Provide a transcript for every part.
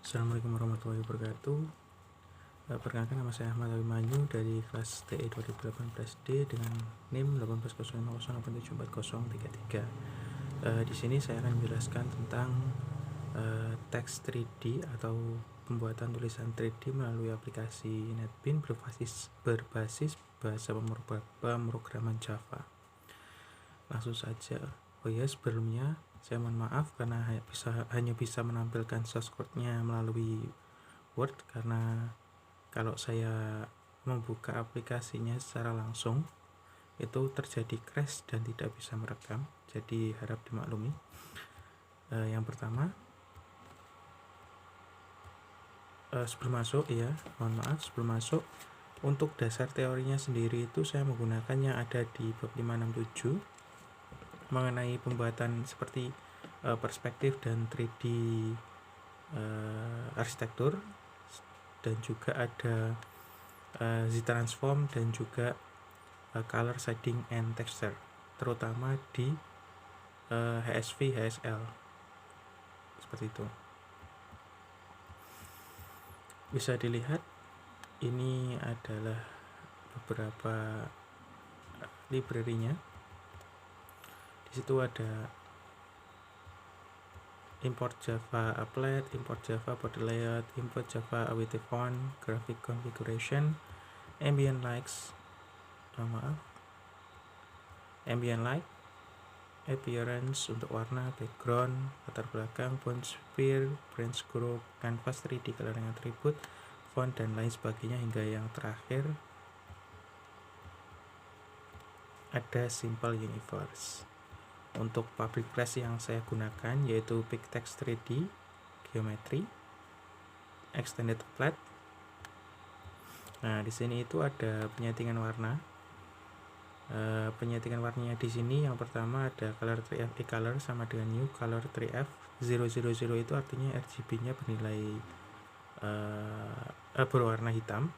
Assalamualaikum warahmatullahi wabarakatuh. Perkenalkan, nama saya Ahmad Abimanyu dari kelas TE 2018D dengan NIM 18050874033. Di sini saya akan menjelaskan tentang teks 3D atau pembuatan tulisan 3D melalui aplikasi NetBeans berbasis bahasa pemrograman Java. Langsung saja. Oh ya, sebelumnya saya mohon maaf karena hanya bisa menampilkan source code-nya melalui Word, karena kalau saya membuka aplikasinya secara langsung itu terjadi crash dan tidak bisa merekam, jadi harap dimaklumi. Yang pertama, sebelum masuk untuk dasar teorinya sendiri itu saya menggunakannya ada di bab 567 mengenai pembuatan seperti perspektif dan 3D arsitektur, dan juga ada Z-transform dan juga color shading and texture, terutama di HSV, HSL seperti itu. Bisa dilihat ini adalah beberapa library-nya. Di situ ada import Java applet, import Java body layout, import Java awt font, graphic configuration, ambient light, appearance untuk warna, background, latar belakang, font sphere, branch group, canvas 3D, coloring attribute, font, dan lain sebagainya, hingga yang terakhir ada simple universe. Untuk public class yang saya gunakan yaitu PicText 3D, Geometry, Extended Applet. Nah, di sini itu ada penyetingan warna. Penyetingan warnanya di sini yang pertama ada color 3F e-color sama dengan new color 3F 000, itu artinya RGB-nya bernilai berwarna hitam,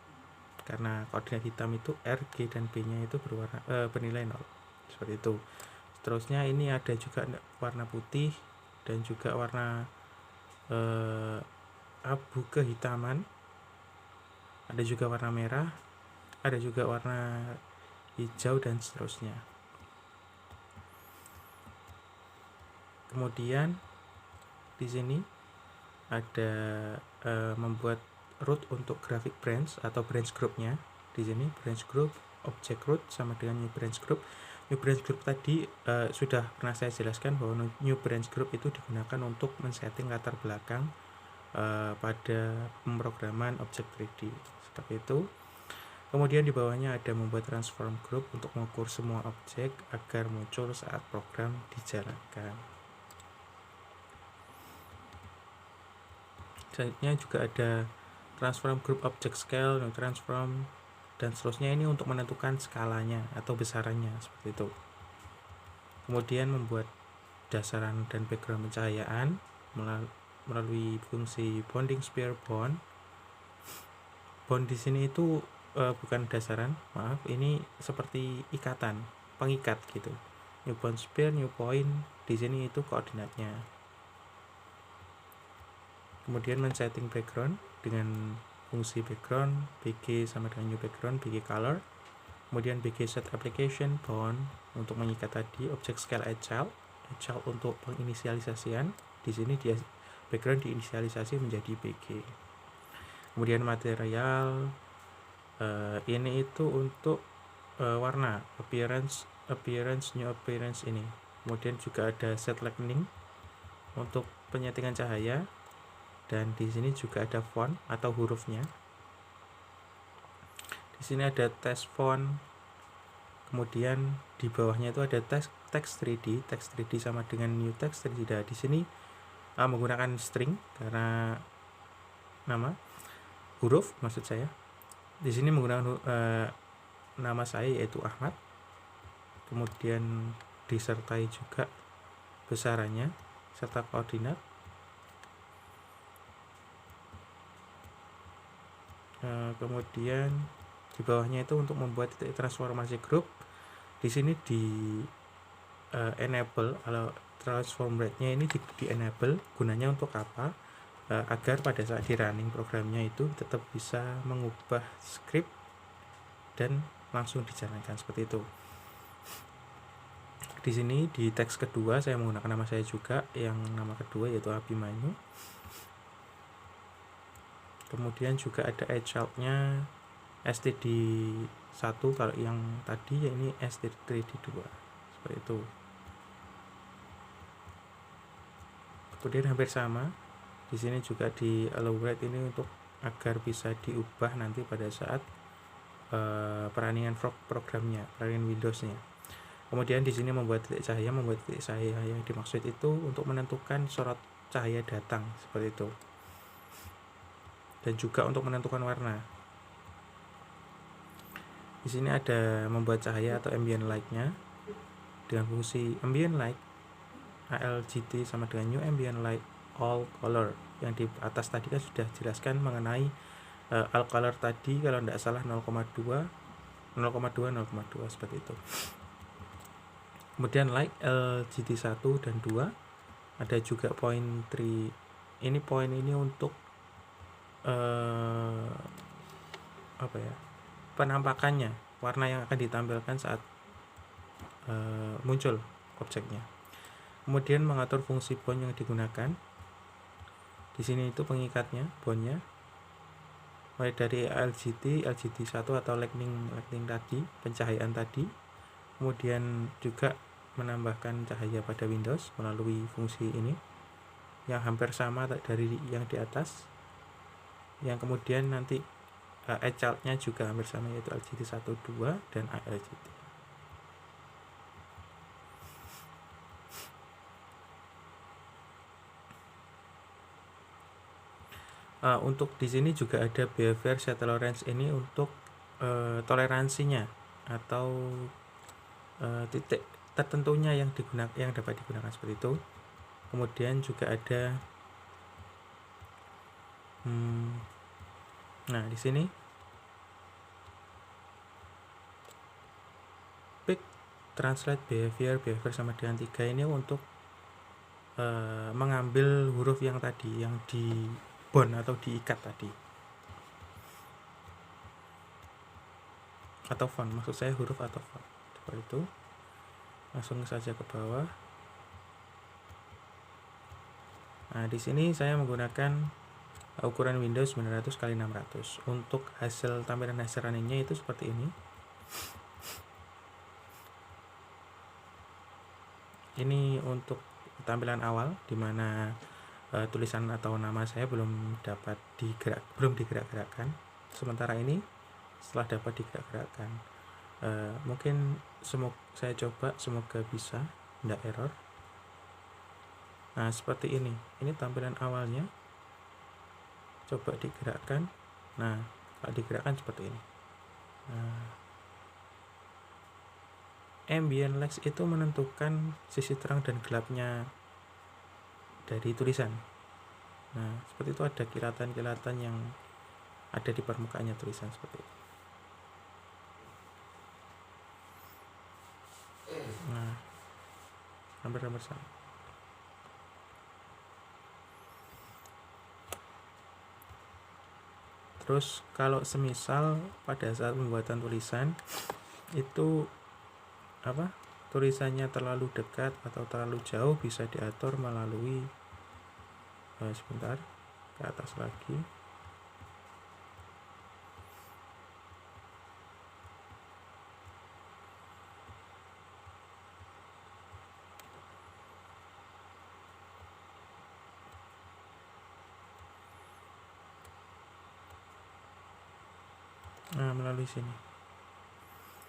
karena koordinat hitam itu R, G, dan B-nya itu bernilai 0. Seperti itu. Terusnya ini ada juga warna putih dan juga warna abu kehitaman. Ada juga warna merah, ada juga warna hijau, dan seterusnya. Kemudian di sini ada membuat root untuk graphic branch atau branch groupnya. Di sini branch group, object root sama dengan new branch group. New branch group tadi sudah pernah saya jelaskan bahwa new branch group itu digunakan untuk men-setting latar belakang pada pemrograman objek 3D seperti itu. Kemudian di bawahnya ada membuat transform group untuk mengukur semua objek agar muncul saat program dijalankan. Selanjutnya juga ada transform group object scale, new transform, dan seterusnya. Ini untuk menentukan skalanya atau besarannya seperti itu. Kemudian membuat dasaran dan background pencahayaan melalui fungsi bonding sphere bond. Bond di sini itu bukan dasaran, ini seperti ikatan, pengikat gitu. New bond sphere, new point, di sini itu koordinatnya. Kemudian men-setting background dengan fungsi background bg sama dengan new background, bg color. Kemudian bg set application bond untuk mengikat tadi, object scale child untuk penginisialisasian. Di sini dia background diinisialisasi menjadi bg. Kemudian material ini itu untuk warna, appearance, new appearance ini. Kemudian juga ada set lightning untuk penyetingan cahaya, dan di sini juga ada font atau hurufnya. Di sini ada text font. Kemudian di bawahnya itu ada text 3D, text 3D sama dengan new text 3D. Di sini menggunakan string karena nama huruf maksud saya. Di sini menggunakan nama saya yaitu Ahmad. Kemudian disertai juga besarannya serta koordinat. Kemudian di bawahnya itu untuk membuat titik transformasi grup. Di sini di enable, kalau transform rate-nya ini di enable. Gunanya untuk apa? agar pada saat di running programnya itu tetap bisa mengubah script dan langsung dijalankan seperti itu. Di sini di teks kedua saya menggunakan nama saya juga, yang nama kedua yaitu Abimanyu. Kemudian juga ada child-nya std1, kalau yang tadi ya ini std2 seperti itu. Kemudian hampir sama di sini juga di elaborate ini untuk agar bisa diubah nanti pada saat perunningan programnya, perunningan Windowsnya. Kemudian di sini membuat titik cahaya yang dimaksud itu untuk menentukan sorot cahaya datang seperti itu, dan juga untuk menentukan warna. Di sini ada membuat cahaya atau ambient light-nya dengan fungsi ambient light ALGT sama dengan new ambient light all color. Yang di atas tadi kan sudah jelaskan mengenai all color tadi, kalau tidak salah 0,2 seperti itu. Kemudian light LGT 1 dan 2 ada juga point 3. Ini point ini untuk penampakannya, warna yang akan ditampilkan saat muncul objeknya. Kemudian mengatur fungsi bond yang digunakan. Di sini itu pengikatnya, bondnya, mulai dari LGT 1 atau lightning tadi, pencahayaan tadi. Kemudian juga menambahkan cahaya pada Windows melalui fungsi ini yang hampir sama dari yang di atas, yang kemudian nanti child-nya juga hampir sama, yaitu LGT 1, 2 dan ALGT. Untuk di sini juga ada behavior set tolerance ini untuk toleransinya atau titik tertentunya yang dapat digunakan seperti itu. Kemudian juga ada di sini pick translate behavior sama dengan 3 ini untuk mengambil huruf yang tadi, yang di bond atau diikat tadi, atau font, maksud saya huruf atau font seperti itu. Langsung saja ke bawah. Nah, di sini saya menggunakan ukuran Windows 900x600. Untuk tampilan hasil runningnya itu seperti ini. Ini untuk tampilan awal, dimana tulisan atau nama saya belum digerak-gerakkan. Sementara ini setelah dapat digerak-gerakkan, mungkin saya coba, semoga bisa, tidak error. Nah, seperti ini tampilan awalnya. Coba digerakkan. Nah, kalau digerakkan seperti ini. Ambient light itu menentukan sisi terang dan gelapnya dari tulisan. Nah, seperti itu, ada kilatan-kilatan yang ada di permukaannya tulisan seperti itu. Nah, hampir-hampir sama. Terus kalau semisal pada saat pembuatan tulisan itu tulisannya terlalu dekat atau terlalu jauh, bisa diatur melalui sebentar ke atas lagi. Nah, melalui sini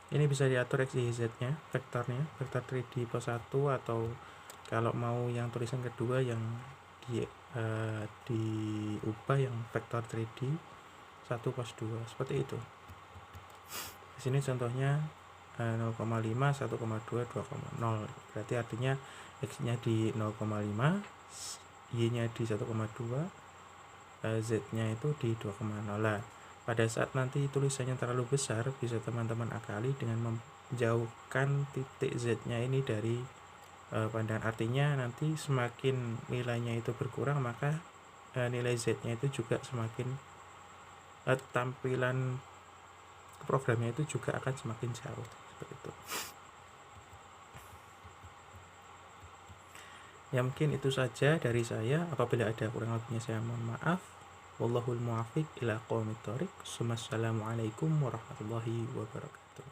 ini bisa diatur X, Y, Z nya, vektor 3D plus 1, atau kalau mau yang tulisan kedua yang diubah yang vektor 3D 1 plus 2 seperti itu. Di sini contohnya 0,5, 1,2, 2,0, berarti artinya X nya di 0,5, Y nya di 1,2, Z nya itu di 2,0. Pada saat nanti tulisannya terlalu besar, bisa teman-teman akali dengan menjauhkan titik Z nya ini dari pandangan. Artinya nanti semakin nilainya itu berkurang, maka nilai Z-nya itu juga semakin tampilan programnya itu juga akan semakin jauh seperti itu. Ya mungkin itu saja dari saya. Apabila ada kurang lebihnya saya mohon maaf. Wallahul muwaffiq ila aqwamit thoriq. Wassalamualaikum warahmatullahi wabarakatuh.